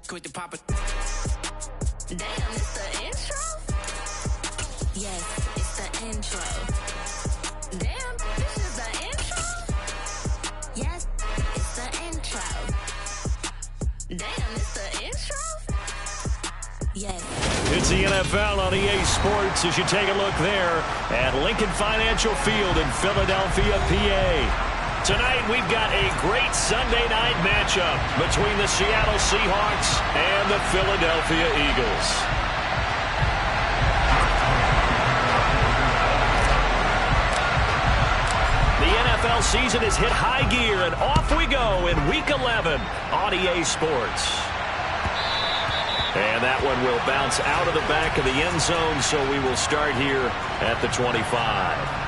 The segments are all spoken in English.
Quit the pop it. Damn, it's the intro? Yes, it's the intro. Damn, this is the intro? Yes, it's the intro. Damn, it's the intro? Yes. It's the NFL on EA Sports as you take a look there at Lincoln Financial Field in Philadelphia, PA. Tonight, we've got a great Sunday night matchup between the Seattle Seahawks and the Philadelphia Eagles. The NFL season has hit high gear, and off we go in Week 11 on EA Sports. And that one will bounce out of the back of the end zone, so we will start here at the 25.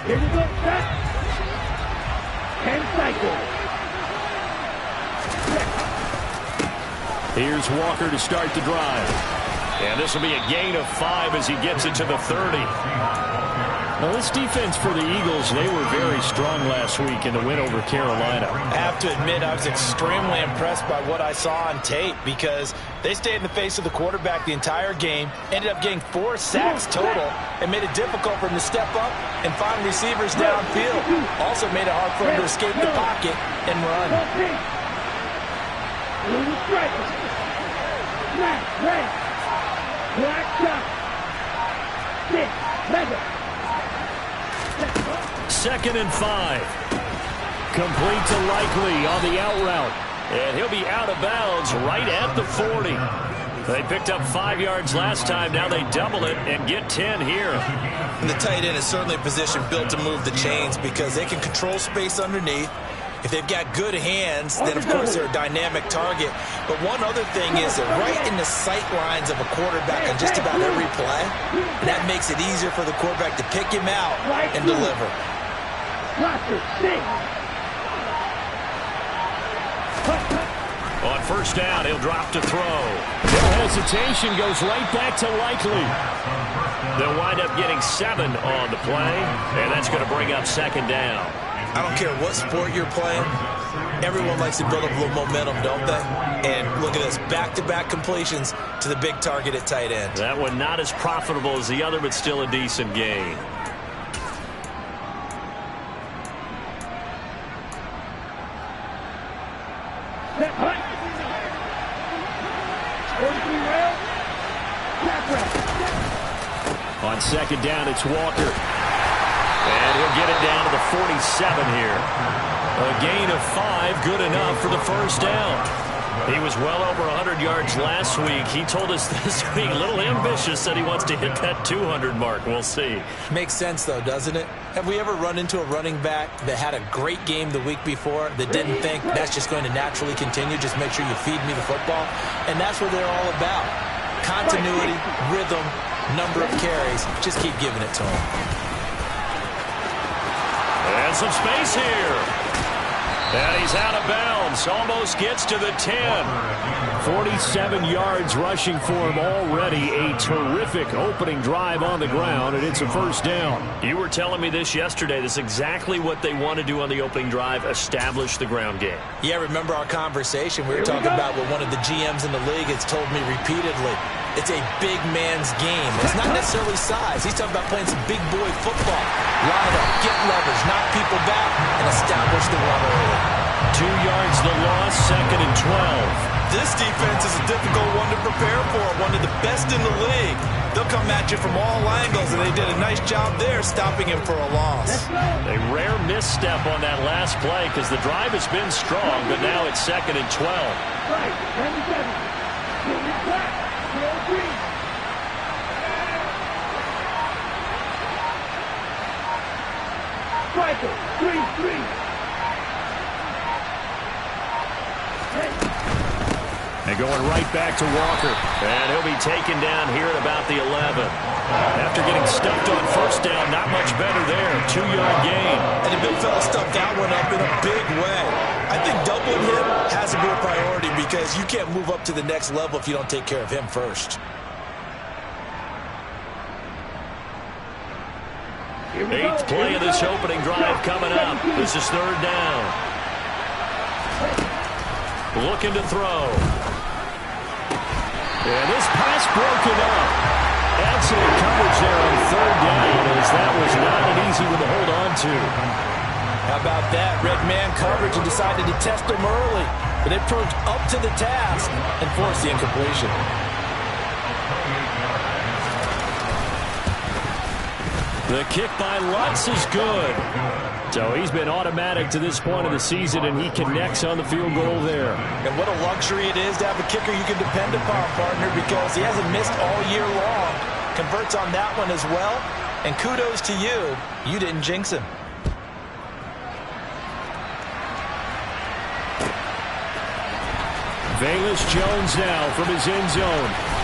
Here we go, set. And cycle. Here's Walker to start the drive. And this will be a gain of 5 as he gets it to the 30. Now, this defense for the Eagles, they were very strong last week in the win over Carolina. I have to admit, I was extremely impressed by what I saw on tape because they stayed in the face of the quarterback the entire game, ended up getting 4 sacks total, and made it difficult for him to step up and find receivers downfield. Also made it hard for him to escape the pocket and run. Second and 5. Complete to Likely on the out route. And he'll be out of bounds right at the 40. They picked up 5 yards last time. Now they double it and get 10 here. And the tight end is certainly a position built to move the chains because they can control space underneath. If they've got good hands, then, of course, they're a dynamic target. But one other thing is they're right in the sight lines of a quarterback on just about every play. And that makes it easier for the quarterback to pick him out and deliver. On first down, he'll drop to throw. No hesitation, goes right back to Likely. They'll wind up getting 7 on the play, and that's going to bring up second down. I don't care what sport you're playing. Everyone likes to build up a little momentum, don't they? And look at this, back-to-back completions to the big target at tight end. That one not as profitable as the other, but still a decent gain. On second down, it's Walker. And he'll get it down to the 47 here. A gain of 5, good enough for the first down. He was well over 100 yards last week. He told us this week, a little ambitious, said he wants to hit that 200 mark. We'll see. Makes sense, though, doesn't it? Have we ever run into a running back that had a great game the week before that didn't think that's just going to naturally continue? Just make sure you feed me the football. And that's what they're all about. Continuity, rhythm, number of carries. Just keep giving it to him. And some space here. And he's out of bounds. Almost gets to the 10. 47 yards rushing for him already. A terrific opening drive on the ground, and it's a first down. You were telling me this yesterday. This is exactly what they want to do on the opening drive, establish the ground game. Yeah, remember our conversation? We were talking about what one of the GMs in the league has told me repeatedly. It's a big man's game. It's not necessarily size. He's talking about playing some big boy football. Line up, get leverage, knock people back, and establish the run early. 2 yards the loss, second and 12. This defense is a difficult one to prepare for, one of the best in the league. They'll come at you from all angles, and they did a nice job there stopping him for a loss. A rare misstep on that last play because the drive has been strong, but now it's second and 12. Right, 27. Michael, 3-3. And going right back to Walker. And he'll be taken down here at about the 11. After getting stuffed on first down, not much better there. 2-yard gain. And the big fella stuffed that one up in a big way. I think doubling him has to be a priority. because you can't move up to the next level if you don't take care of him first. Eighth play of this opening drive coming up. This is third down. Looking to throw. And this pass broken up. Excellent coverage there on third down, as that was not an easy one to hold on to. How about that? Red man coverage and decided to test him early. But they approached up to the task and forced the incompletion. The kick by Lutz is good. So he's been automatic to this point of the season, and he connects on the field goal there. And what a luxury it is to have a kicker you can depend upon, partner, because he hasn't missed all year long. Converts on that one as well. And kudos to you. You didn't jinx him. Velus Jones now from his end zone.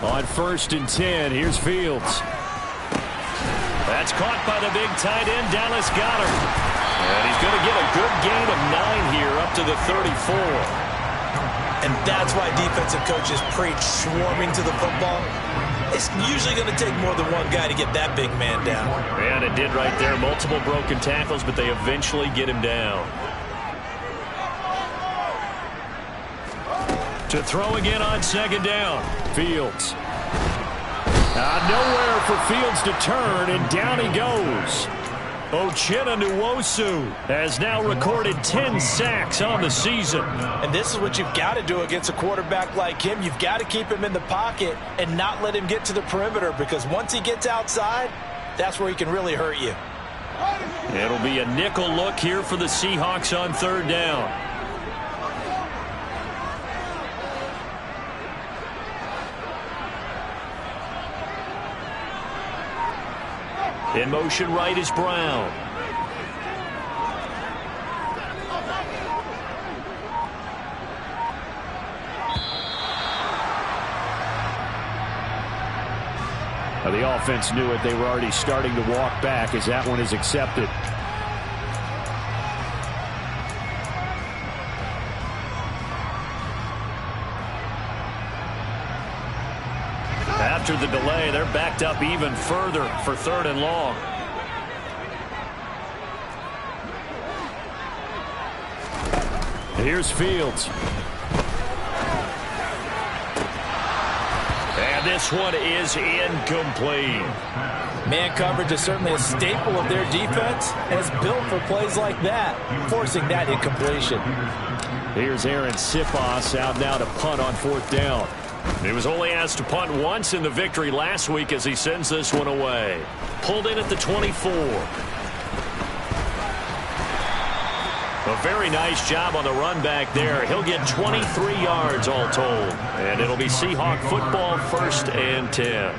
On 1st and 10, here's Fields. That's caught by the big tight end, Dallas Goedert. And he's going to get a good gain of 9 here up to the 34. And that's why defensive coaches preach swarming to the football. It's usually going to take more than one guy to get that big man down. And it did right there. Multiple broken tackles, but they eventually get him down. To throw again on 2nd down. Fields. Nowhere for Fields to turn, and down he goes. Uchenna Nwosu has now recorded 10 sacks on the season. And this is what you've got to do against a quarterback like him. You've got to keep him in the pocket and not let him get to the perimeter, because once he gets outside, that's where he can really hurt you. It'll be a nickel look here for the Seahawks on 3rd down. In motion right is Brown. Now the offense knew it. They were already starting to walk back as that one is accepted. After the delay, they're backed up even further for 3rd and long. Here's Fields. And this one is incomplete. Man coverage is certainly a staple of their defense, and it's built for plays like that, forcing that incompletion. Here's Aaron Siposs out now to punt on 4th down. He was only asked to punt once in the victory last week as he sends this one away. Pulled in at the 24. A very nice job on the run back there. He'll get 23 yards all told. And it'll be Seahawk football, 1st and 10.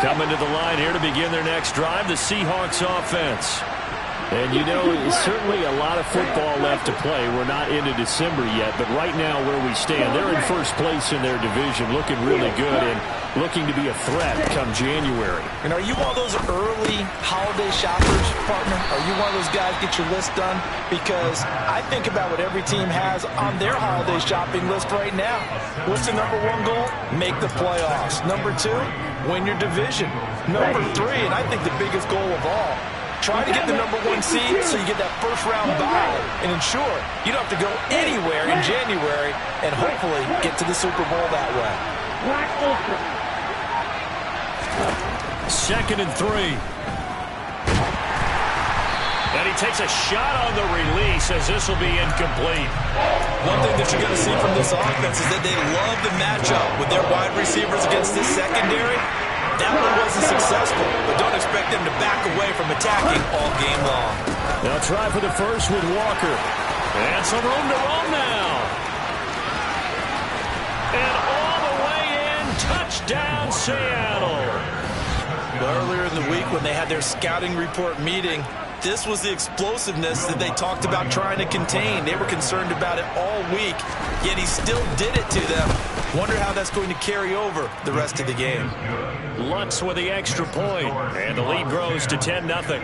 Coming to the line here to begin their next drive, the Seahawks offense. And, you know, certainly a lot of football left to play. We're not into December yet, but right now where we stand, they're in 1st place in their division, looking really good and looking to be a threat come January. And are you one of those early holiday shoppers, partner? Are you one of those guys get your list done? Because I think about what every team has on their holiday shopping list right now. What's the #1 goal? Make the playoffs. #2, win your division. #3, and I think the biggest goal of all, try to get the #1 seed so you get that 1st-round bye and ensure you don't have to go anywhere in January and hopefully get to the Super Bowl that way. 2nd and 3. And he takes a shot on the release as this will be incomplete. One thing that you're going to see from this offense is that they love the matchup with their wide receivers against this secondary. That one wasn't successful, but don't expect expect them to back away from attacking all game long. They'll try for the first with Walker. And some room to roam now. And all the way in, touchdown Seattle. Earlier in the week when they had their scouting report meeting, this was the explosiveness that they talked about trying to contain. They were concerned about it all week, yet he still did it to them. Wonder how that's going to carry over the rest of the game. Lutz with the extra point, and the lead grows to 10-0.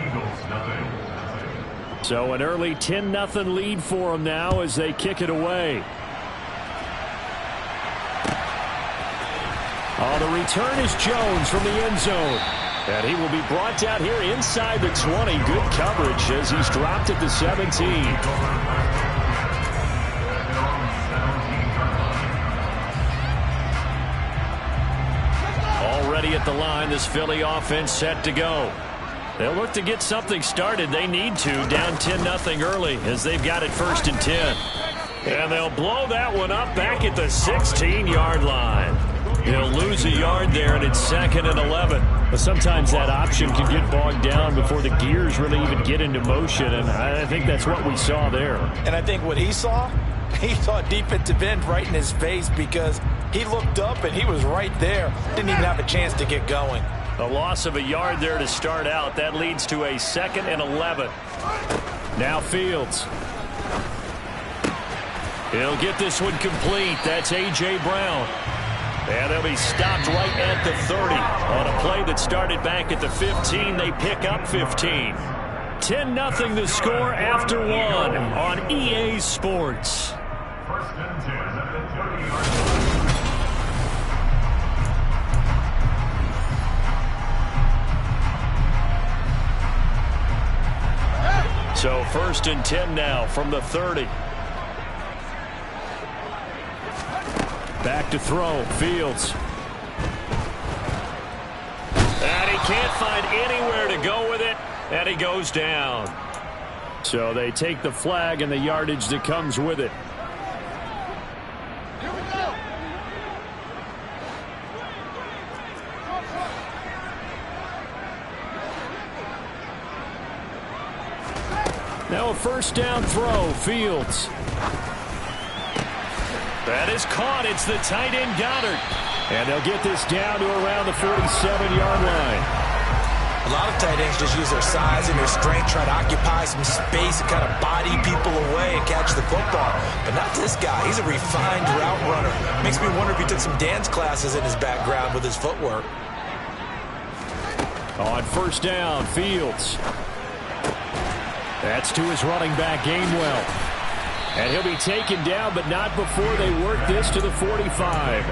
So an early 10-0 lead for them now as they kick it away. Oh, the return is Jones from the end zone. And he will be brought down here inside the 20. Good coverage as he's dropped at the 17. Already at the line, this Philly offense set to go. They'll look to get something started. They need to, down 10-0 early as they've got it 1st and 10. And they'll blow that one up back at the 16-yard line. He'll lose a yard there, and it's 2nd and 11. But sometimes that option can get bogged down before the gears really even get into motion, and I think that's what we saw there. And I think what he saw defensive end right in his face because he looked up and he was right there. Didn't even have a chance to get going. A loss of a yard there to start out. That leads to a 2nd and 11. Now Fields. He'll get this one complete. That's A.J. Brown. And they'll be stopped right at the 30. On a play that started back at the 15, they pick up 15. 10-0 the score after 1 on EA Sports. So 1st and 10 now from the 30. Back to throw, Fields. And he can't find anywhere to go with it, and he goes down. So they take the flag and the yardage that comes with it. Here we go. Now a 1st down throw, Fields. That is caught. It's the tight end Goddard. And they'll get this down to around the 47-yard line. A lot of tight ends just use their size and their strength, try to occupy some space and kind of body people away and catch the football. But not this guy. He's a refined route runner. Makes me wonder if he took some dance classes in his background with his footwork. On 1st down, Fields. That's to his running back, Gainwell. And he'll be taken down, but not before they work this to the 45.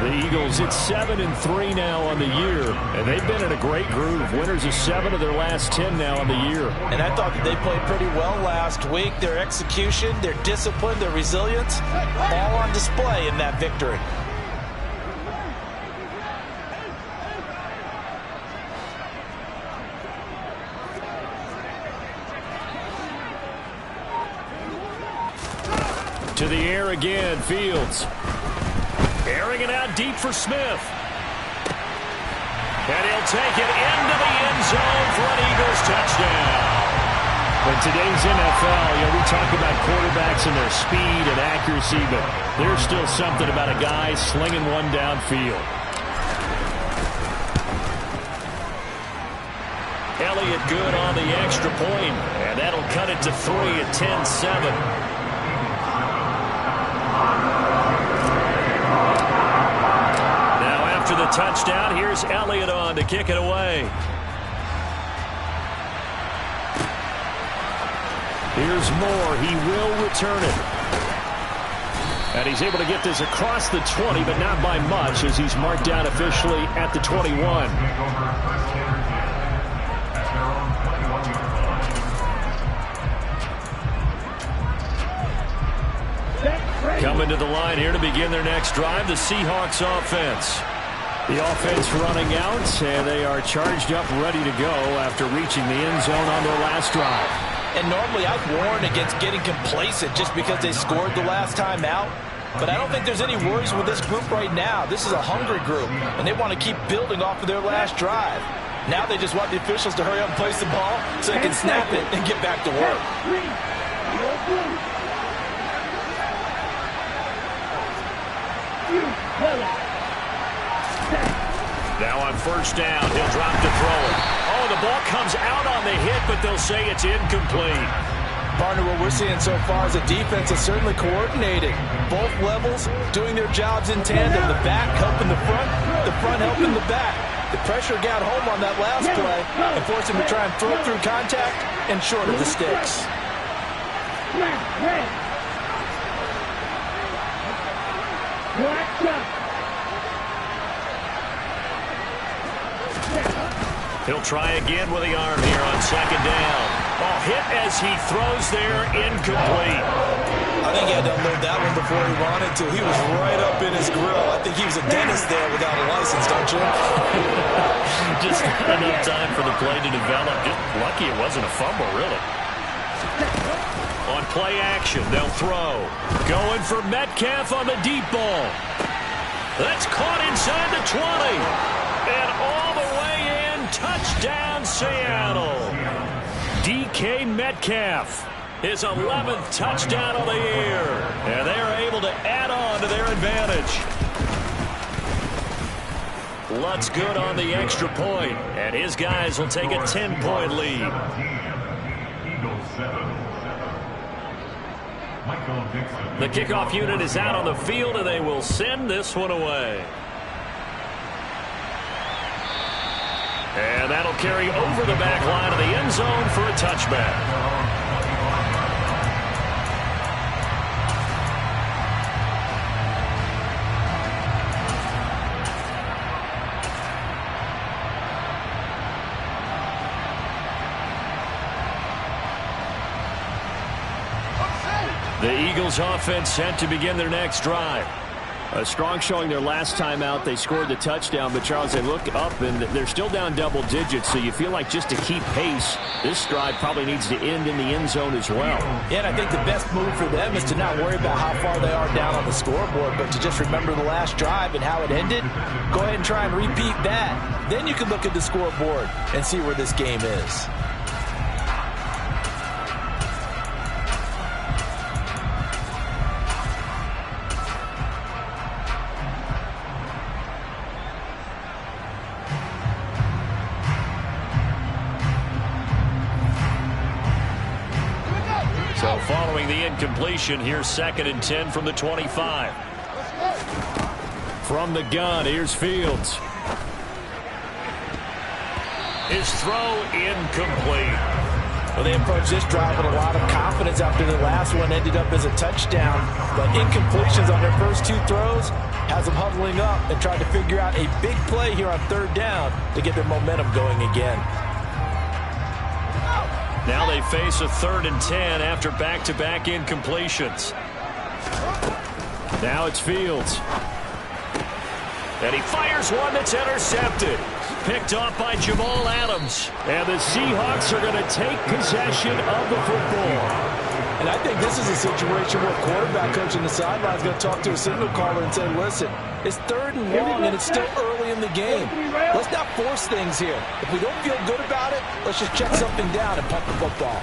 The Eagles, it's 7-3 now on the year, and they've been in a great groove. Winners of 7 of their last 10 now on the year. And I thought that they played pretty well last week. Their execution, their discipline, their resilience, all on display in that victory. To the air again, Fields. Airing it out deep for Smith. And he'll take it into the end zone for an Eagles touchdown. In today's NFL, we talk about quarterbacks and their speed and accuracy, but there's still something about a guy slinging one downfield. Elliott good on the extra point, and that'll cut it to 3 at 10-7. The touchdown. Here's Elliott on to kick it away. Here's Moore. He will return it. And he's able to get this across the 20, but not by much as he's marked down officially at the 21. Coming to the line here to begin their next drive, the Seahawks offense. The offense running out, and they are charged up, ready to go after reaching the end zone on their last drive. And normally I'd warn against getting complacent just because they scored the last time out. But I don't think there's any worries with this group right now. This is a hungry group, and they want to keep building off of their last drive. Now they just want the officials to hurry up and place the ball so they can snap it and get back to work. Now on first down, he'll drop to throw it. Oh, the ball comes out on the hit, but they'll say it's incomplete. Partner, what we're seeing so far is the defense is certainly coordinated. Both levels doing their jobs in tandem. The back helping the front helping the back. The pressure got home on that last play and forced him to try and throw through contact and short of the sticks. He'll try again with the arm here on second down. Ball hit as he throws there, incomplete. I think he had to unload that one before he wanted to. He was right up in his grill. I think he was a dentist there without a license, don't you? Just not enough time for the play to develop. Just lucky it wasn't a fumble, really. On play action, they'll throw. Going for Metcalf on the deep ball. That's caught inside the 20. And all the way in, touchdown Seattle. DK Metcalf, his 11th touchdown of the year. And they are able to add on to their advantage. Lutz good on the extra point, and his guys will take a 10-point lead. The kickoff unit is out on the field, and they will send this one away. And that'll carry over the back line of the end zone for a touchback. The Eagles offense set to begin their next drive. A strong showing their last time out. They scored the touchdown, but Charles, they look up and they're still down double digits, so you feel like just to keep pace, this drive probably needs to end in the end zone as well. Yeah, and I think the best move for them is to not worry about how far they are down on the scoreboard, but to just remember the last drive and how it ended. Go ahead and try and repeat that. Then you can look at the scoreboard and see where this game is. So following the incompletion, here's 2nd and 10 from the 25. From the gun, here's Fields. His throw incomplete. Well, they approached this drive with a lot of confidence after the last one ended up as a touchdown. But incompletions on their first two throws has them huddling up and trying to figure out a big play here on 3rd down to get their momentum going again. Now they face a 3rd and 10 after back-to-back incompletions. Now it's Fields. And he fires one that's intercepted. Picked off by Jamal Adams. And the Seahawks are going to take possession of the football. And I think this is a situation where quarterback coach in the sideline is going to talk to a signal caller and say, listen, it's 3rd and long and it's still early in the game. Let's not force things here. If we don't feel good about it, let's just check something down and punt the football.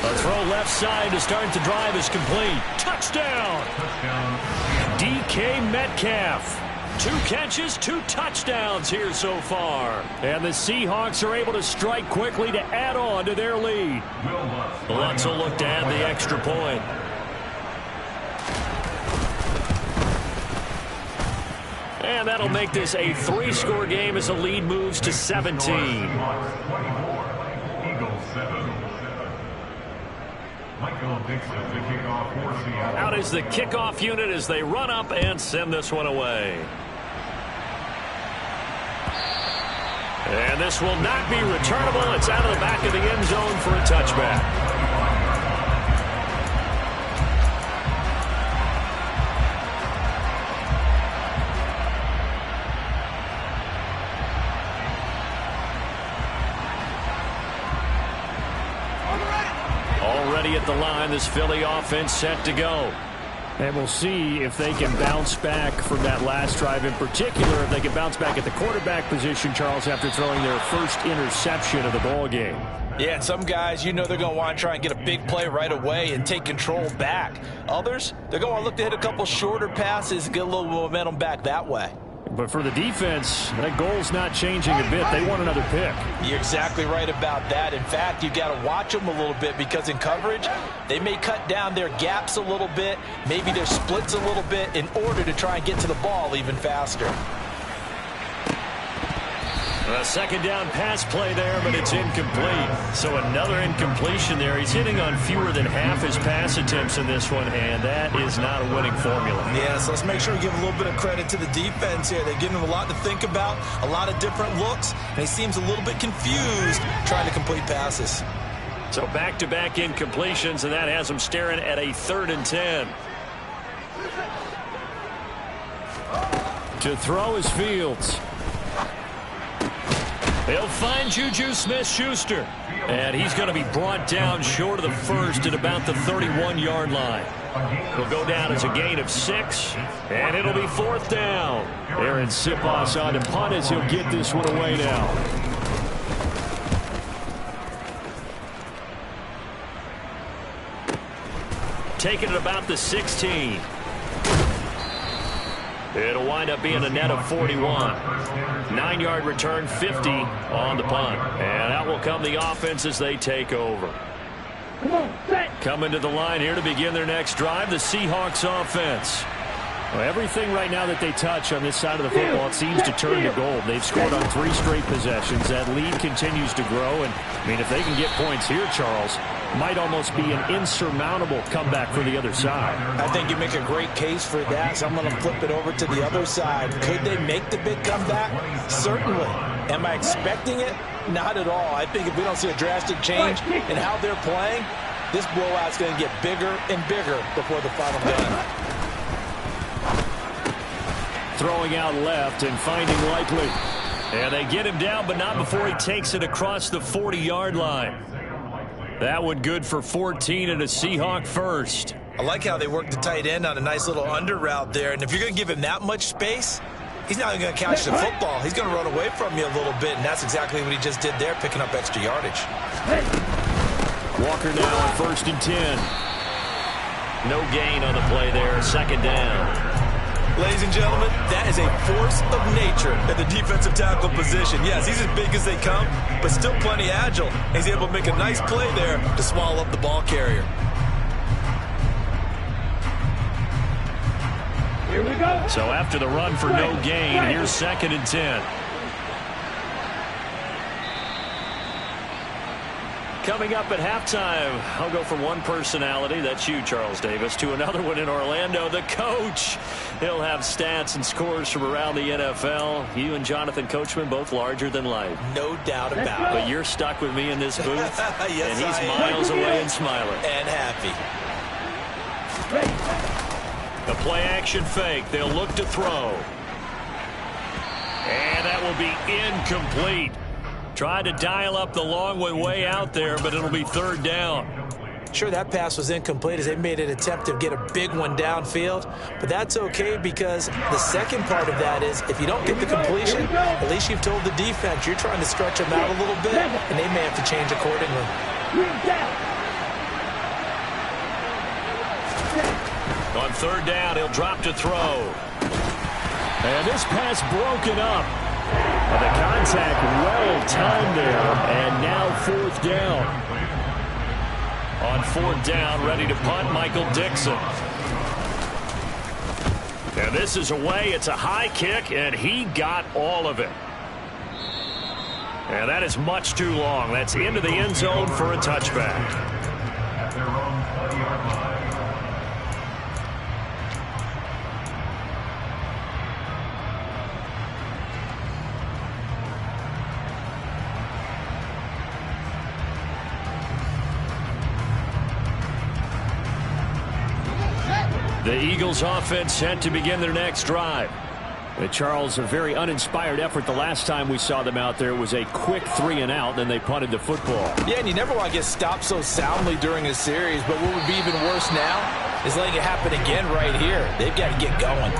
A throw left side to start the drive is complete. Touchdown! DK Metcalf. 2 catches, 2 touchdowns here so far. And the Seahawks are able to strike quickly to add on to their lead. Lutz will look to add the extra point. And that'll make this a 3-score game as the lead moves to 17. Out is the kickoff unit as they run up and send this one away. And this will not be returnable. It's out of the back of the end zone for a touchback. Already at the line, this Philly offense set to go. And we'll see if they can bounce back from that last drive in particular. If they can bounce back at the quarterback position, Charles, after throwing their first interception of the ball game. Yeah, and some guys, you know they're going to want to try and get a big play right away and take control back. Others, they're going to look to hit a couple shorter passes, get a little momentum back that way. But for the defense, that goal's not changing a bit. They want another pick. You're exactly right about that. In fact, you got to watch them a little bit because in coverage, they may cut down their gaps a little bit, maybe their splits a little bit in order to try and get to the ball even faster. A second down pass play there, but it's incomplete. So another incompletion there. He's hitting on fewer than half his pass attempts in this one, and that is not a winning formula. Yeah, so let's make sure we give a little bit of credit to the defense here. They're giving him a lot to think about, a lot of different looks, and he seems a little bit confused trying to complete passes. So back-to-back incompletions, and that has him staring at a 3rd and 10. To throw is Fields. They'll find Juju Smith-Schuster. And he's going to be brought down short of the first at about the 31-yard line. He'll go down as a gain of 6, and it'll be 4th down. Aaron Siposs on to punt as he'll get this one away now. Taking it about the 16. It'll wind up being a net of 41. 9-yard return, 50 on the punt. And out will come the offense as they take over. Coming to the line here to begin their next drive, the Seahawks offense. Well, everything right now that they touch on this side of the football, it seems to turn to gold. They've scored on 3 straight possessions. That lead continues to grow. And, I mean, if they can get points here, Charles, might almost be an insurmountable comeback for the other side. I think you make a great case for that, so I'm going to flip it over to the other side. Could they make the big comeback? Certainly. Am I expecting it? Not at all. I think if we don't see a drastic change in how they're playing, this blowout's going to get bigger and bigger before the final game. Throwing out left and finding Likely. And they get him down, but not before he takes it across the 40-yard line. That one good for 14 and a Seahawk first. I like how they work the tight end on a nice little under route there. And if you're going to give him that much space, he's not even going to catch the football. He's going to run away from you a little bit, and that's exactly what he just did there, picking up extra yardage. Walker now on 1st and 10. No gain on the play there, 2nd down. Ladies and gentlemen, that is a force of nature at the defensive tackle position. Yes, he's as big as they come, but still plenty agile. He's able to make a nice play there to swallow up the ball carrier. Here we go. So after the run for no gain, here's 2nd and 10. Coming up at halftime, I'll go from one personality, that's you, Charles Davis, to another one in Orlando, the coach. He'll have stats and scores from around the NFL. You and Jonathan Coachman, both larger than life. No doubt about it. But you're stuck with me in this booth, yes, and he's miles away and smiling. And happy. The play-action fake. They'll look to throw. And that will be incomplete. Tried to dial up the long way out there, but it'll be 3rd down. Sure, that pass was incomplete as they made an attempt to get a big one downfield, but that's okay because the second part of that is if you don't get the completion, at least you've told the defense you're trying to stretch them out a little bit, and they may have to change accordingly. On 3rd down, he'll drop to throw. And this pass broken up. The contact well timed there, and now 4th down. On 4th down, ready to punt, Michael Dixon. And this is away. It's a high kick, and he got all of it. And that is much too long. That's into the end zone for a touchback. The Eagles offense set to begin their next drive. Charles, a very uninspired effort the last time we saw them out there. It was a quick 3-and-out, then they punted the football. Yeah, and you never want to get stopped so soundly during a series, but what would be even worse now is letting it happen again right here. They've got to get going.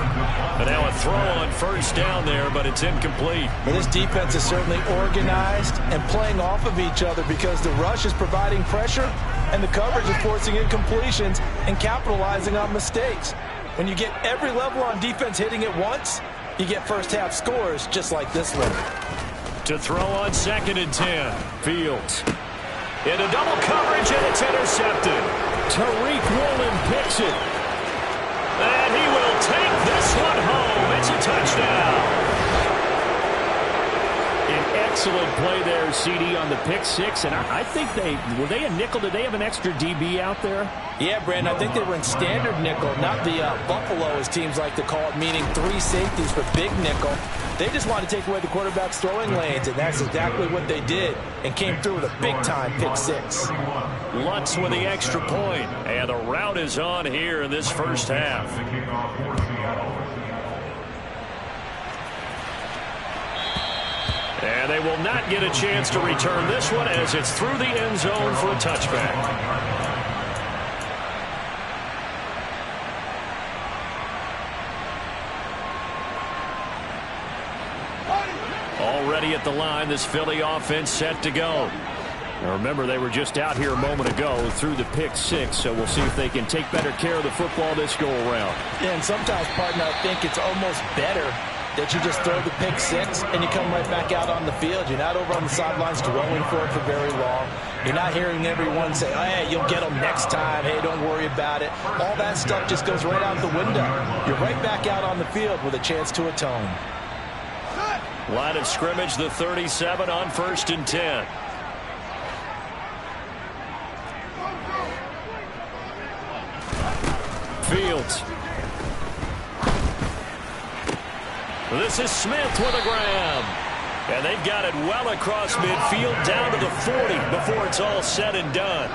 But now a throw on first down there, but it's incomplete. Well, this defense is certainly organized and playing off of each other because the rush is providing pressure and the coverage is forcing incompletions and capitalizing on mistakes. When you get every level on defense hitting at once, you get first half scores just like this one. To throw on 2nd and 10. Fields. Into double coverage, and it's intercepted. Tariq Woolen picks it. And he will take this one home. It's a touchdown. An excellent play there, CD, on the pick six. And I think were they a nickel? Did they have an extra DB out there? Yeah, Brandon, I think they were in standard nickel, not the Buffalo, as teams like to call it, meaning 3 safeties for big nickel. They just wanted to take away the quarterback's throwing lanes, and that's exactly what they did, and came through with a big-time pick six. Lutz with the extra point, and the route is on here in this first half. And they will not get a chance to return this one as it's through the end zone for a touchback. Already at the line, this Philly offense set to go. Now remember, they were just out here a moment ago through the pick six, so we'll see if they can take better care of the football this go-around. Yeah, and sometimes, partner, I think it's almost better that you just throw the pick six and you come right back out on the field. You're not over on the sidelines dwelling for it for very long. You're not hearing everyone say, oh, hey, you'll get them next time. Hey, don't worry about it. All that stuff just goes right out the window. You're right back out on the field with a chance to atone. Line of scrimmage, the 37 on 1st and 10. Fields. This is Smith with a grab. And they've got it well across midfield down to the 40 before it's all said and done.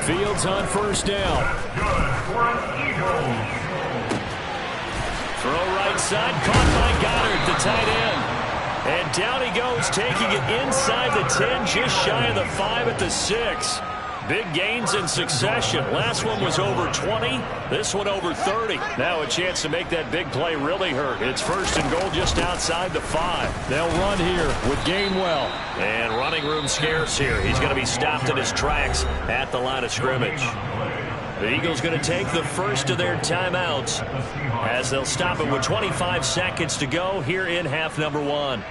Fields on first down. Throw right side, caught by Goddard, the tight end. And down he goes, taking it inside the 10, just shy of the 5 at the 6. Big gains in succession. Last one was over 20. This one over 30. Now a chance to make that big play really hurt. It's 1st and goal just outside the 5. They'll run here with Gainwell. And running room scarce here. He's going to be stopped in his tracks at the line of scrimmage. The Eagles going to take the first of their timeouts as they'll stop it with 25 seconds to go here in half number 1.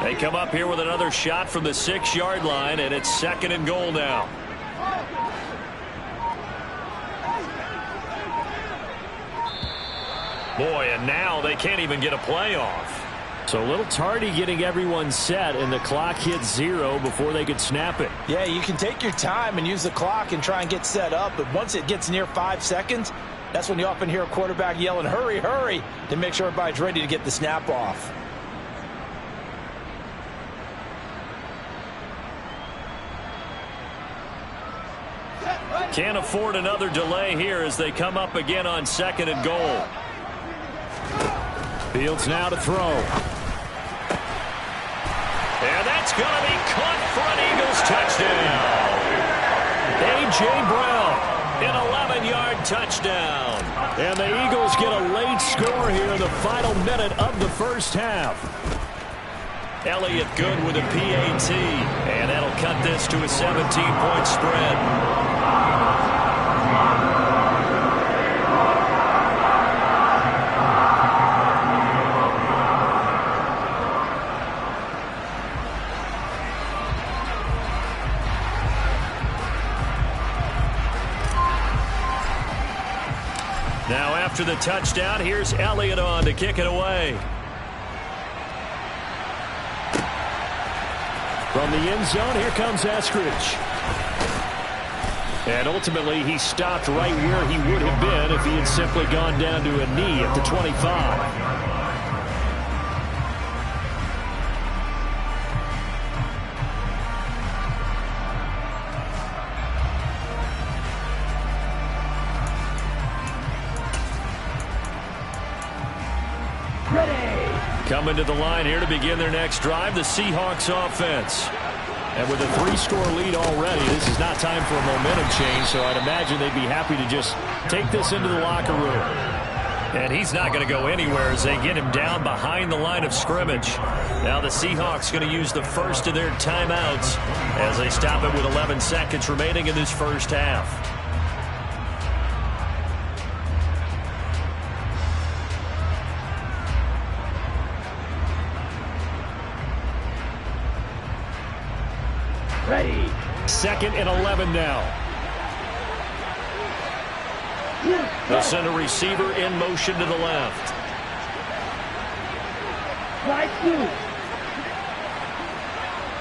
They come up here with another shot from the 6-yard line, and it's 2nd and goal now. Boy, and now they can't even get a play off. So a little tardy getting everyone set, and the clock hits 0 before they could snap it. Yeah, you can take your time and use the clock and try and get set up, but once it gets near 5 seconds, that's when you often hear a quarterback yelling, hurry, hurry, to make sure everybody's ready to get the snap off. Can't afford another delay here as they come up again on 2nd and goal. Fields now to throw. And that's going to be caught for an Eagles touchdown. A.J. Brown, an 11-yard touchdown. And the Eagles get a late score here in the final minute of the first half. Elliott good with a PAT. And that'll cut this to a 17-point spread. Now after the touchdown, here's Elliott on to kick it away. From the end zone, here comes Eskridge. And ultimately, he stopped right where he would have been if he had simply gone down to a knee at the 25. Coming to the line here to begin their next drive, the Seahawks offense. And with a 3-score lead already, this is not time for a momentum change, so I'd imagine they'd be happy to just take this into the locker room. And he's not going to go anywhere as they get him down behind the line of scrimmage. Now the Seahawks going to use the first of their timeouts as they stop it with 11 seconds remaining in this first half. Ready. 2nd and 11 now. They'll send a receiver in motion to the left. Slide 2.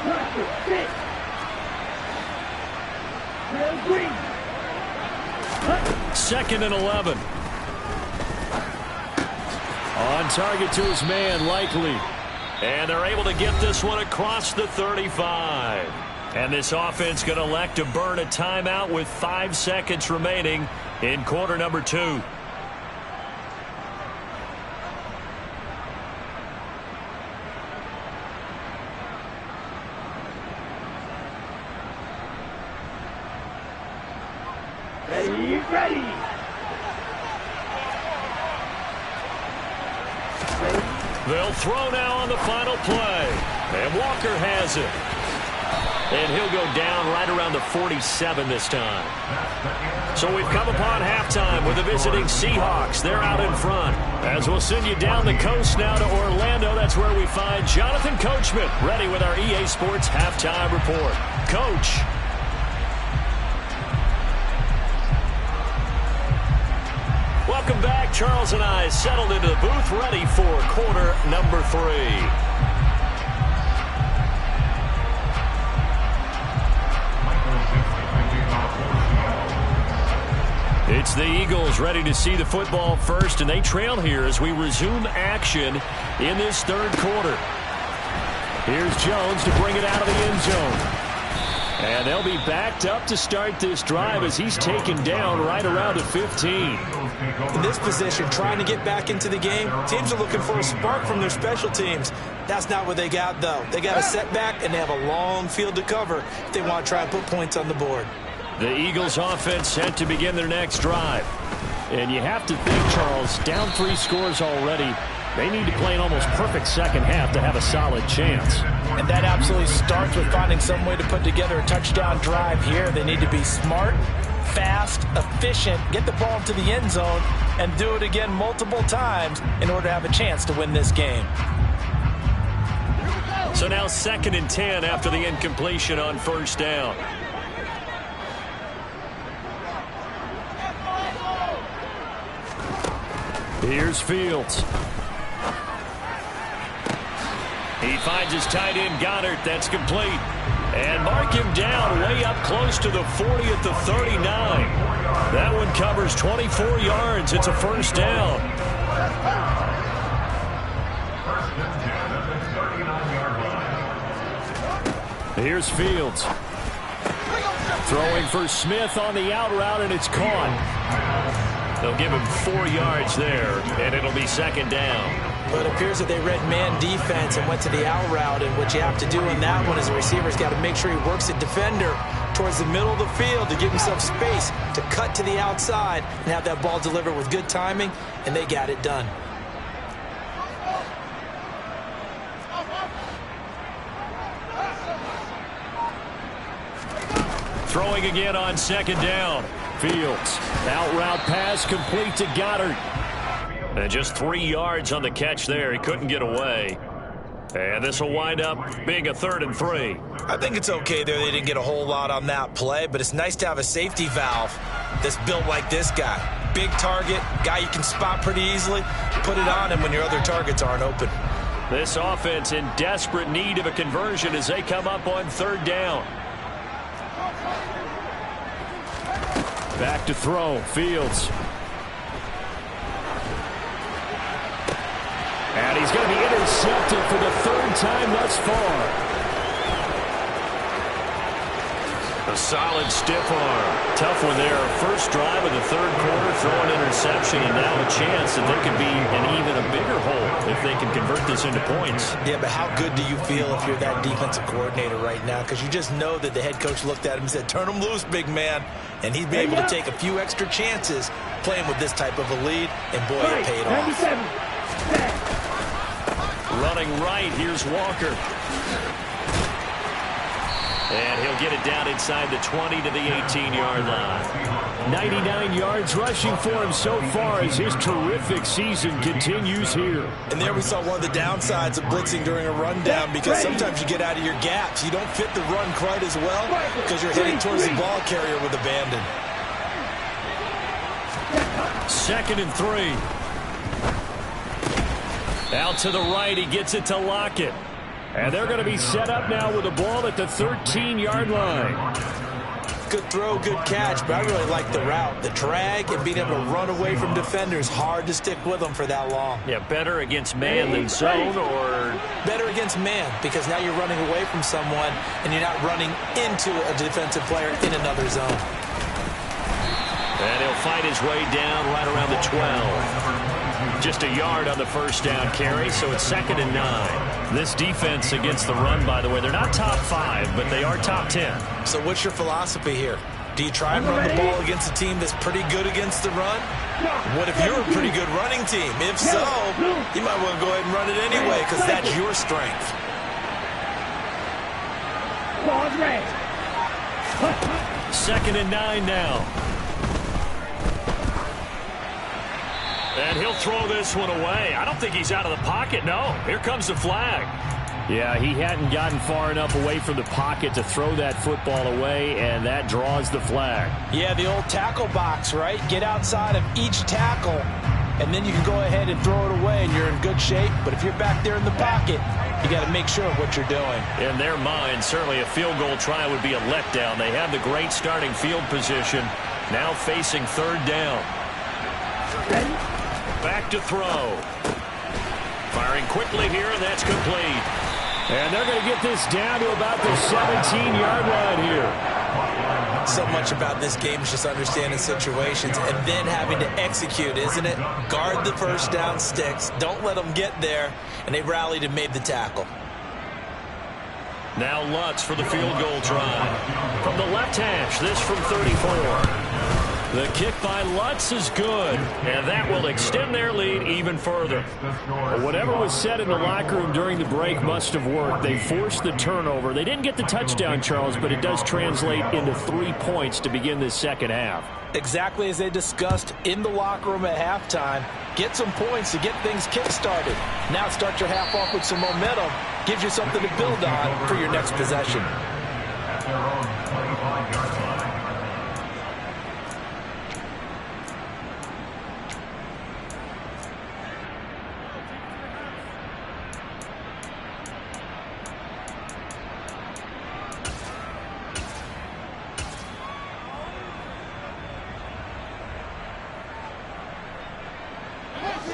Rush it. 6. 2nd and 11. On target to his man, Likely. And they're able to get this one across the 35. And this offense going to elect to burn a timeout with 5 seconds remaining in quarter number 2. Ready. They'll throw now on the final play. And Walker has it. And he'll go down right around the 47 this time. So we've come upon halftime with the visiting Seahawks. They're out in front. As we'll send you down the coast now to Orlando, that's where we find Jonathan Coachman ready with our EA Sports Halftime Report. Coach. Welcome back. Charles and I settled into the booth ready for quarter number 3. It's the Eagles ready to see the football first, and they trail here as we resume action in this third quarter. Here's Jones to bring it out of the end zone. And they'll be backed up to start this drive as he's taken down right around the 15. In this position, trying to get back into the game, teams are looking for a spark from their special teams. That's not what they got, though. They got a setback, and they have a long field to cover if they want to try and put points on the board. The Eagles offense set to begin their next drive. And you have to think, Charles, down 3 scores already. They need to play an almost perfect second half to have a solid chance. And that absolutely starts with finding some way to put together a touchdown drive here. They need to be smart, fast, efficient, get the ball to the end zone, and do it again multiple times in order to have a chance to win this game. So now 2nd and 10 after the incompletion on first down. Here's Fields. He finds his tight end, Goddard. That's complete. And mark him down way up close to the 40 at the 39. That one covers 24 yards. It's a first down. Here's Fields. Throwing for Smith on the out route, and it's caught. They'll give him 4 yards there, and it'll be second down. But it appears that they read man defense and went to the out route, and what you have to do in that one is the receiver's got to make sure he works the defender towards the middle of the field to give himself space to cut to the outside and have that ball delivered with good timing, and they got it done. Throwing again on second down. Fields. Out route pass complete to Goddard. And just 3 yards on the catch there. He couldn't get away. And this will wind up being a 3rd and 3. I think it's okay there. They didn't get a whole lot on that play, but it's nice to have a safety valve that's built like this guy. Big target, guy you can spot pretty easily. Put it on him when your other targets aren't open. This offense in desperate need of a conversion as they come up on 3rd down. Back to throw. Fields. And he's going to be intercepted for the third time thus far. A solid stiff arm. Tough one there. First drive of the third quarter, throw an interception, and now a chance that there could be an even a bigger hole if they can convert this into points. Yeah, but how good do you feel if you're that defensive coordinator right now? Because you just know that the head coach looked at him and said, turn him loose, big man. And he'd be able to take a few extra chances playing with this type of a lead, and boy, it paid off. Running right, here's Walker. And he'll get it down inside the 20 to the 18-yard line. 99 yards rushing for him so far as his terrific season continues here. And there we saw one of the downsides of blitzing during a rundown, because sometimes you get out of your gaps. You don't fit the run quite as well because you're heading towards the ball carrier with abandon. 2nd and 3. Out to the right, he gets it to Lockett. And they're going to be set up now with the ball at the 13-yard line. Good throw, good catch, but I really like the route. The drag and being able to run away from defenders, hard to stick with them for that long. Yeah, better against man than zone, or? Better against man, because now you're running away from someone and you're not running into a defensive player in another zone. And he'll fight his way down right around the 12. Just a yard on the first down carry, so it's 2nd and 9. This defense against the run, by the way, they're not top 5, but they are top 10. So what's your philosophy here? Do you try and run the ball against a team that's pretty good against the run? What if you're a pretty good running team? If so, you might want to go ahead and run it anyway, because that's your strength. 2nd and 9 now. And he'll throw this one away. I don't think he's out of the pocket, no. Here comes the flag. Yeah, he hadn't gotten far enough away from the pocket to throw that football away, and that draws the flag. Yeah, the old tackle box, right? Get outside of each tackle, and then you can go ahead and throw it away, and you're in good shape. But if you're back there in the pocket, you got to make sure of what you're doing. In their mind, certainly a field goal try would be a letdown. They have the great starting field position, now facing 3rd down. Back to throw. Firing quickly here, and that's complete. And they're going to get this down to about the 17-yard line here. So much about this game is just understanding situations and then having to execute, isn't it? Guard the first down sticks. Don't let them get there. And they rallied and made the tackle. Now Lutz for the field goal try. From the left hash, this from 34. The kick by Lutz is good, and that will extend their lead even further. But whatever was said in the locker room during the break must have worked. They forced the turnover. They didn't get the touchdown, Charles, but it does translate into 3 points to begin this second half. Exactly as they discussed in the locker room at halftime. Get some points to get things kick-started. Now start your half off with some momentum. Gives you something to build on for your next possession.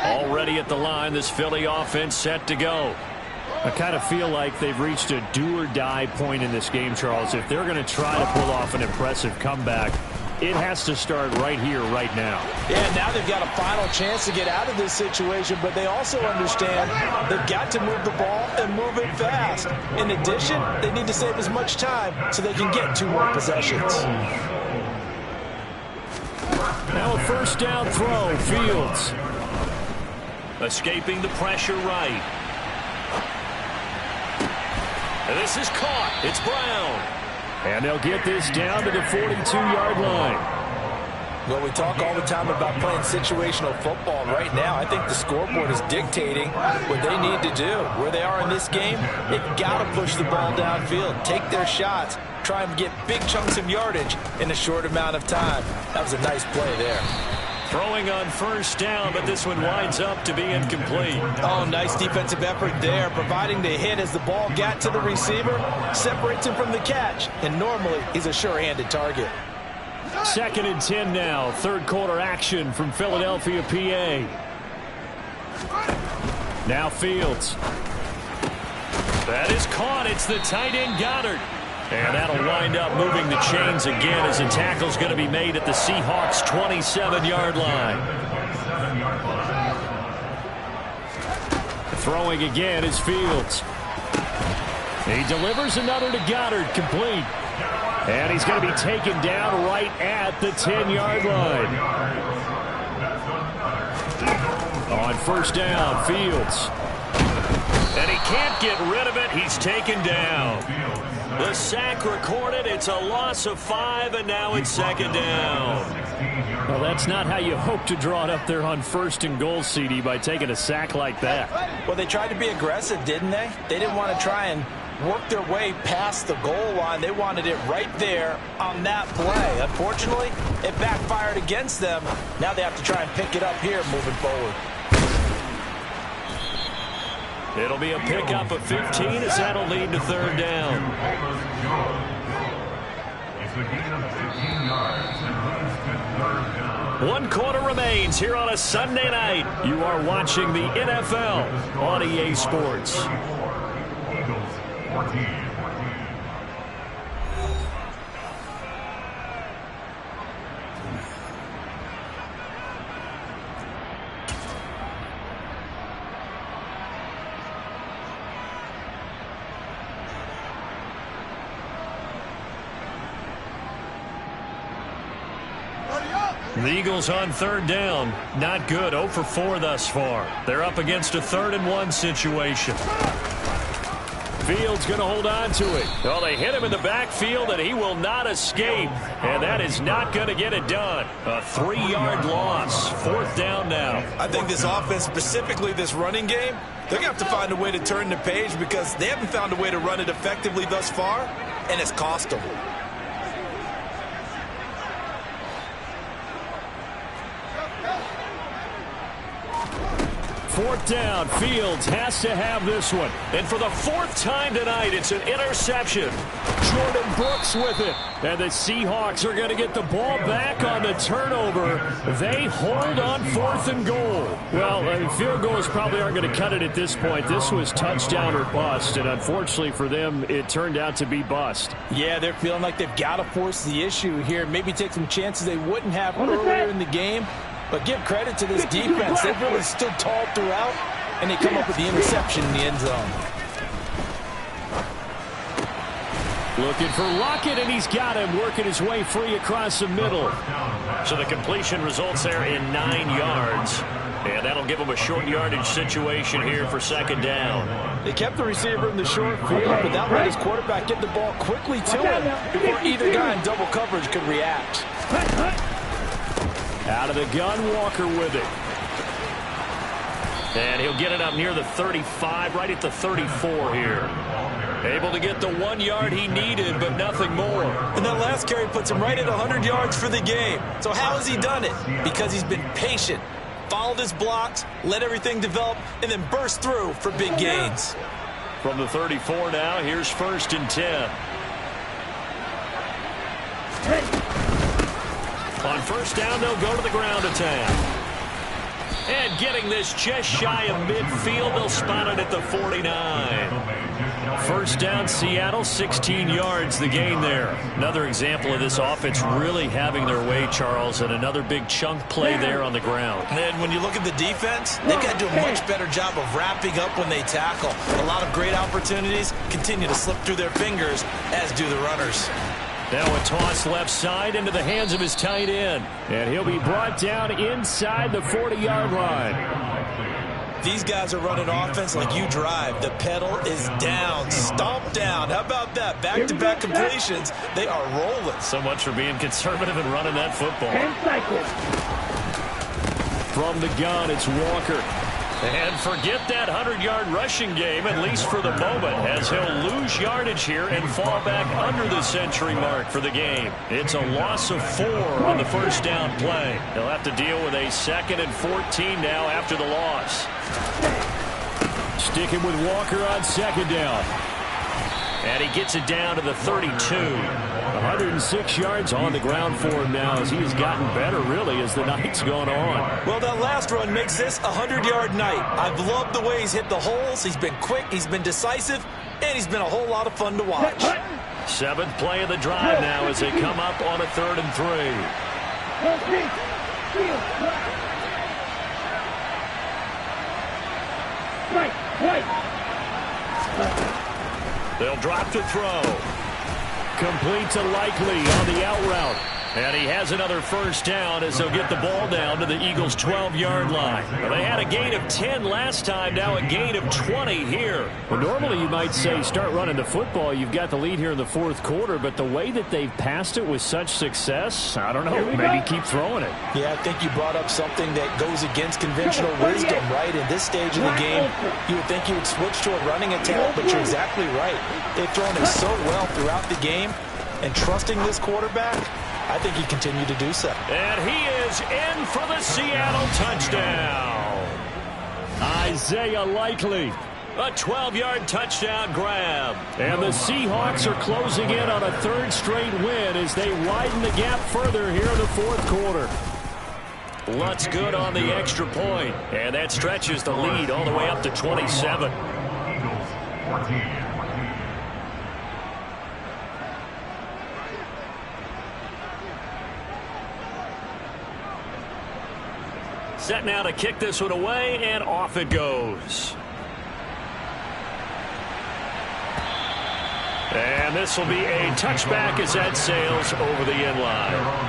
Already at the line, this Philly offense set to go. I kind of feel like they've reached a do-or-die point in this game, Charles. If they're going to try to pull off an impressive comeback, it has to start right here, right now. Yeah, now they've got a final chance to get out of this situation, but they also understand they've got to move the ball and move it fast. In addition, they need to save as much time so they can get 2 more possessions. Now a first down throw, Fields. Escaping the pressure right. And this is caught. It's Brown. And they'll get this down to the 42-yard line. Well, we talk all the time about playing situational football. Right now, I think the scoreboard is dictating what they need to do. Where they are in this game, they've got to push the ball downfield, take their shots, try and get big chunks of yardage in a short amount of time. That was a nice play there. Throwing on first down, but this one winds up to be incomplete. Oh, nice defensive effort there, providing the hit as the ball got to the receiver, separates him from the catch, and normally he's a sure-handed target. 2nd and 10 now. Third quarter action from Philadelphia, PA. Now Fields. That is caught. It's the tight end Goddard. And that'll wind up moving the chains again as the tackle's going to be made at the Seahawks' 27-yard line. Throwing again is Fields. He delivers another to Goddard, complete. And he's going to be taken down right at the 10-yard line. On first down, Fields. And he can't get rid of it. He's taken down. The sack recorded. It's a loss of 5, and now it's 2nd down. Well, that's not how you hope to draw it up there on 1st and goal, CD, by taking a sack like that. Well, they tried to be aggressive, didn't they? They didn't want to try and work their way past the goal line. They wanted it right there on that play. Unfortunately, it backfired against them. Now they have to try and pick it up here moving forward. It'll be a pickup of 15 as that'll lead to 3rd down. It's a gain of 15 yards and leads to 3rd down. 1 quarter remains here on a Sunday night. You are watching the NFL on EA Sports. Eagles 14. The Eagles on 3rd down. Not good. 0 for 4 thus far. They're up against a 3rd and 1 situation. Fields going to hold on to it. Well, they hit him in the backfield, and he will not escape. And that is not going to get it done. A 3-yard loss. 4th down now. I think this offense, specifically this running game, they're going to have to find a way to turn the page because they haven't found a way to run it effectively thus far, and it's cost them. Fourth down, Fields has to have this one. And for the 4th time tonight, it's an interception. Jordan Brooks with it. And the Seahawks are going to get the ball back on the turnover. They hold on 4th and goal. Well, field goals probably aren't going to cut it at this point. This was touchdown or bust, and unfortunately for them, it turned out to be bust. Yeah, they're feeling like they've got to force the issue here. Maybe take some chances they wouldn't have earlier in the game. But give credit to this defense. They've really stood tall throughout, and they come up with the interception in the end zone. Looking for Lockett, and he's got him working his way free across the middle. So the completion results there in 9 yards. And that'll give him a short yardage situation here for 2nd down. They kept the receiver in the short field, but that let his quarterback get the ball quickly to him before either guy in double coverage could react. Out of the gun, Walker with it. And he'll get it up near the 35, right at the 34 here. Able to get the 1 yard he needed, but nothing more. And that last carry puts him right at 100 yards for the game. So how has he done it? Because he's been patient, followed his blocks, let everything develop, and then burst through for big gains. From the 34 now, here's 1st and 10. On first down, they'll go to the ground attack. And getting this just shy of midfield, they'll spot it at the 49. First down, Seattle, 16 yards, the gain there. Another example of this offense really having their way, Charles, and another big chunk play there on the ground. And when you look at the defense, they've got to do a much better job of wrapping up when they tackle. A lot of great opportunities continue to slip through their fingers, as do the runners. Now a toss left side into the hands of his tight end. And he'll be brought down inside the 40-yard line. These guys are running offense like you drive. The pedal is down, stomp down. How about that? Back-to-back completions. They are rolling. So much for being conservative and running that football. From the gun, it's Walker. And forget that 100-yard rushing game, at least for the moment, as he'll lose yardage here and fall back under the century mark for the game. It's a loss of 4 on the first down play. They'll have to deal with a 2nd and 14 now after the loss. Sticking with Walker on 2nd down. And he gets it down to the 32. 106 yards on the ground for him now as he has gotten better, really, as the night's gone on. Well, that last run makes this a 100-yard night. I've loved the way he's hit the holes. He's been quick, he's been decisive, and he's been a whole lot of fun to watch. 7th play of the drive now as they come up on a 3rd and 3. They'll drop to throw. Complete to Likely on the out route. And he has another first down as they'll get the ball down to the Eagles' 12-yard line. Well, they had a gain of 10 last time, now a gain of 20 here. Well, normally you might say start running the football. You've got the lead here in the 4th quarter, but the way that they've passed it with such success, I don't know, maybe keep throwing it. Yeah, I think you brought up something that goes against conventional wisdom, right? In this stage of the game, you would think you would switch to a running attack, but you're exactly right. They've thrown it so well throughout the game, and trusting this quarterback, I think he continued to do so. And he is in for the Seattle touchdown. Isaiah Likely. A 12-yard touchdown grab. And the Seahawks are closing in on a 3rd straight win as they widen the gap further here in the 4th quarter. Lutz good on the extra point. And that stretches the lead all the way up to 27. Eagles 14. Set now to kick this one away, and off it goes. And this will be a touchback as that sails over the end line.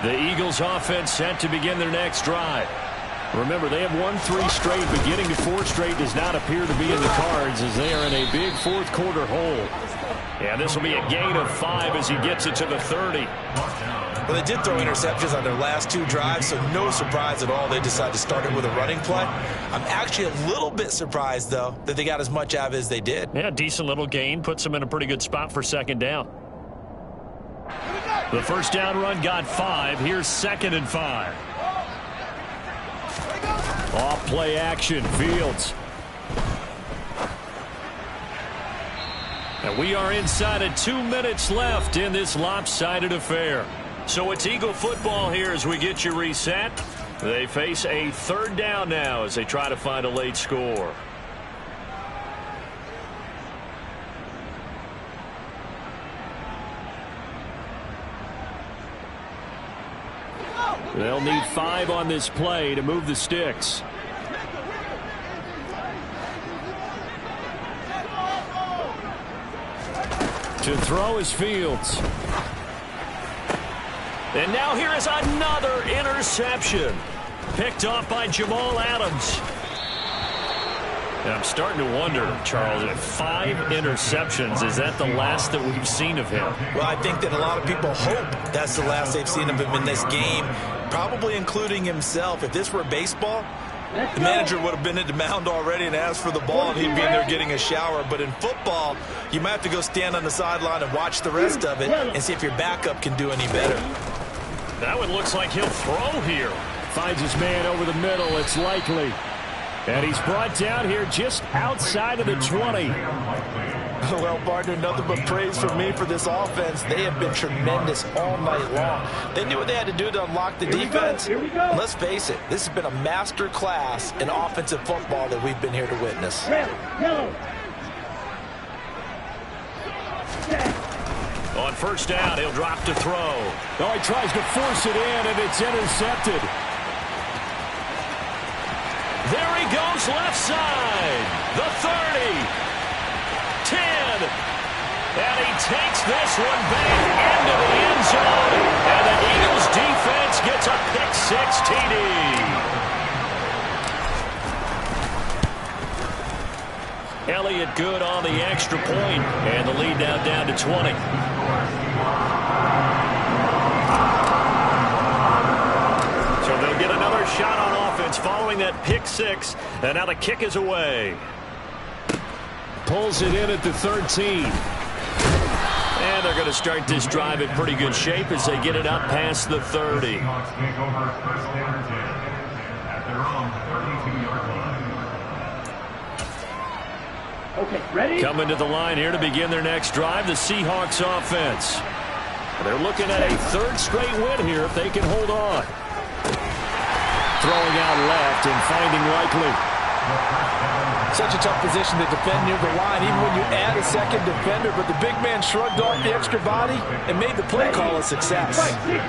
The Eagles offense set to begin their next drive. Remember, they have won 3 straight, but getting to 4 straight does not appear to be in the cards as they are in a big 4th quarter hole. And this will be a gain of 5 as he gets it to the 30. Well, they did throw interceptions on their last 2 drives, so no surprise at all they decided to start it with a running play. I'm actually a little bit surprised, though, that they got as much out of it as they did. Yeah, decent little gain. Puts them in a pretty good spot for 2nd down. The first down run got 5. Here's 2nd and 5. Off play action, Fields. And we are inside of 2 minutes left in this lopsided affair. So it's Eagle football here as we get you reset. They face a 3rd down now as they try to find a late score. They'll need 5 on this play to move the sticks. To throw is Fields. And now here is another interception. Picked off by Jamal Adams. And I'm starting to wonder, Charles, if 5 interceptions, is that the last that we've seen of him? Well, I think that a lot of people hope that's the last they've seen of him in this game, probably including himself. If this were baseball, the manager would have been at the mound already and asked for the ball, and he'd be in there getting a shower. But in football, you might have to go stand on the sideline and watch the rest of it and see if your backup can do any better. That one looks like he'll throw here. Finds his man over the middle. It's Likely. And he's brought down here just outside of the 20. Well, partner, nothing but praise from me for this offense. They have been tremendous all night long. They knew what they had to do to unlock the defense. Let's face it, this has been a master class in offensive football that we've been here to witness. On first down, he'll drop to throw. Oh, he tries to force it in, and it's intercepted. There he goes left side. The 30. 10. And he takes this one back into the end zone. And the Eagles defense gets a pick-6 TD. Elliott good on the extra point. And the lead now down to 20. So they'll get another shot on offense following that pick-6. And now the kick is away. pulls it in at the 13. And they're going to start this drive in pretty good shape as they get it up past the 30. Seahawks take over first down and 10 at their own 32-yard line. Okay, ready? Coming to the line here to begin their next drive, the Seahawks offense. They're looking at a third straight win here if they can hold on. Throwing out left and finding Likely. Such a tough position to defend near the line, even when you add a second defender, but the big man shrugged off the extra body and made the play call a success. At the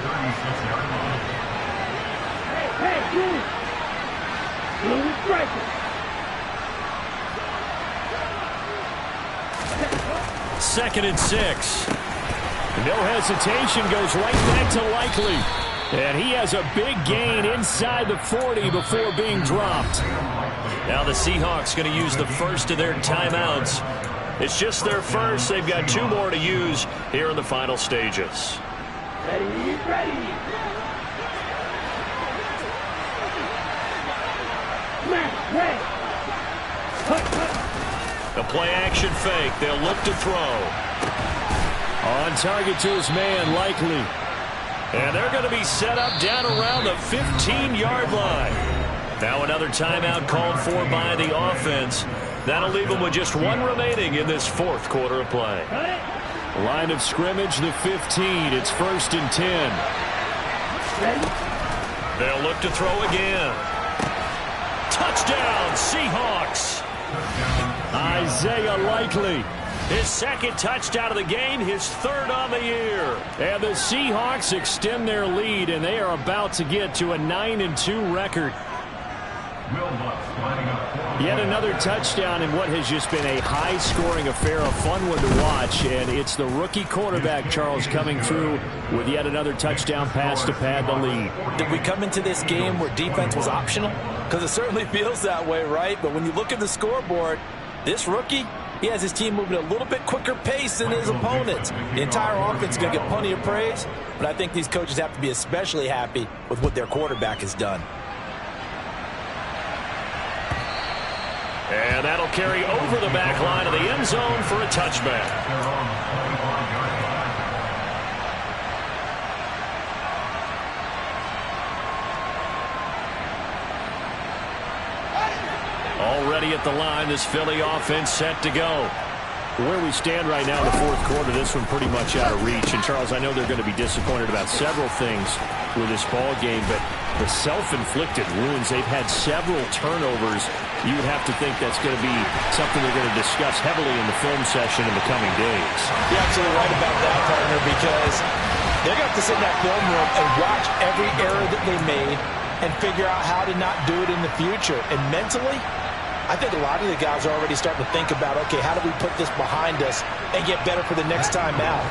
36-yard line. Hey, Julius. Julius striker. Second and 6. No hesitation, goes right back to Likely. And he has a big gain inside the 40 before being dropped. Now the Seahawks going to use the first of their timeouts. It's just their first. They've got 2 more to use here in the final stages. Ready, ready. Smash, ready. A play-action fake. They'll look to throw. On target to his man, Likely. And they're going to be set up down around the 15-yard line. Now another timeout called for by the offense. That'll leave them with just 1 remaining in this fourth quarter of play. Line of scrimmage, the 15. It's 1st and 10. They'll look to throw again. Touchdown, Seahawks. Isaiah Likely. His second touchdown of the game, his 3rd on the year. And the Seahawks extend their lead, and they are about to get to a 9-2 record. Yet another touchdown in what has just been a high-scoring affair, a fun one to watch. And it's the rookie quarterback, Charles, coming through with yet another touchdown pass to pad the lead. Did we come into this game where defense was optional? Because it certainly feels that way, right? But when you look at the scoreboard, this rookie, he has his team moving at a little bit quicker pace than his opponents. The entire offense is going to get plenty of praise, but I think these coaches have to be especially happy with what their quarterback has done. And that'll carry over the back line of the end zone for a touchback. Already at the line, this Philly offense set to go. Where we stand right now in the fourth quarter, this one pretty much out of reach. And, Charles, I know they're going to be disappointed about several things with this ball game, but the self-inflicted wounds, they've had several turnovers. You would have to think that's going to be something they're going to discuss heavily in the film session in the coming days. You're absolutely right about that, partner, because they're going to have to sit in that film room and watch every error that they made and figure out how to not do it in the future. And mentally, I think a lot of the guys are already starting to think about, okay, how do we put this behind us and get better for the next time out?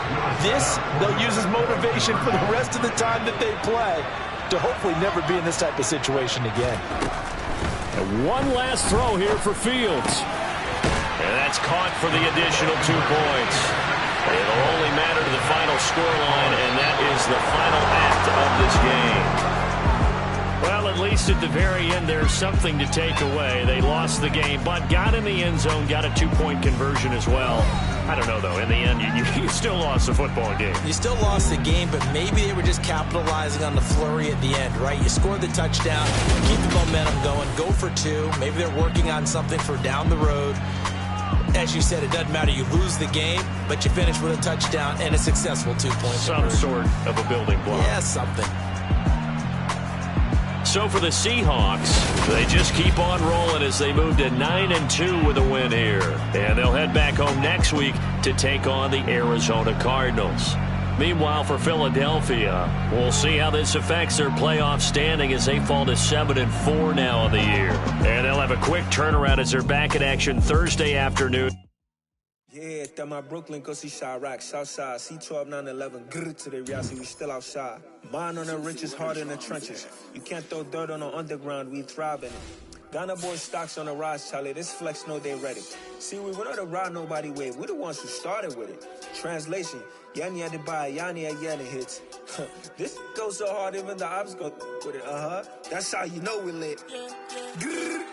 This, they'll use as motivation for the rest of the time that they play to hopefully never be in this type of situation again. And one last throw here for Fields. And that's caught for the additional 2 points. It'll only matter to the final scoreline, and that is the final act of this game. Well, at least at the very end, there's something to take away. They lost the game, but got in the end zone, got a 2-point conversion as well. I don't know, though. In the end, you still lost the football game. You still lost the game, but maybe they were just capitalizing on the flurry at the end, right? You scored the touchdown, keep the momentum going, go for 2. Maybe they're working on something for down the road. As you said, it doesn't matter. You lose the game, but you finish with a touchdown and a successful 2-point Some sort of a building block. Yeah, something. So for the Seahawks, they just keep on rolling as they move to 9-2 with a win here. And they'll head back home next week to take on the Arizona Cardinals. Meanwhile, for Philadelphia, we'll see how this affects their playoff standing as they fall to 7-4 now on the year. And they'll have a quick turnaround as they're back in action Thursday afternoon. Yeah, that my Brooklyn, go see Chirac, Southside, C12, 911, grrr to the reality, we still outside. Mine on the riches, hard in the trenches. You can't throw dirt on the underground, we thrive in it. Ghana boys stocks on the rise, Charlie, this flex know they ready. See, we not the ride nobody way, we the ones who started with it. Translation, Yanni had to buy, Yanni had Yanni hits. This goes so hard, even the ops go with it, That's how you know we lit. Grrr.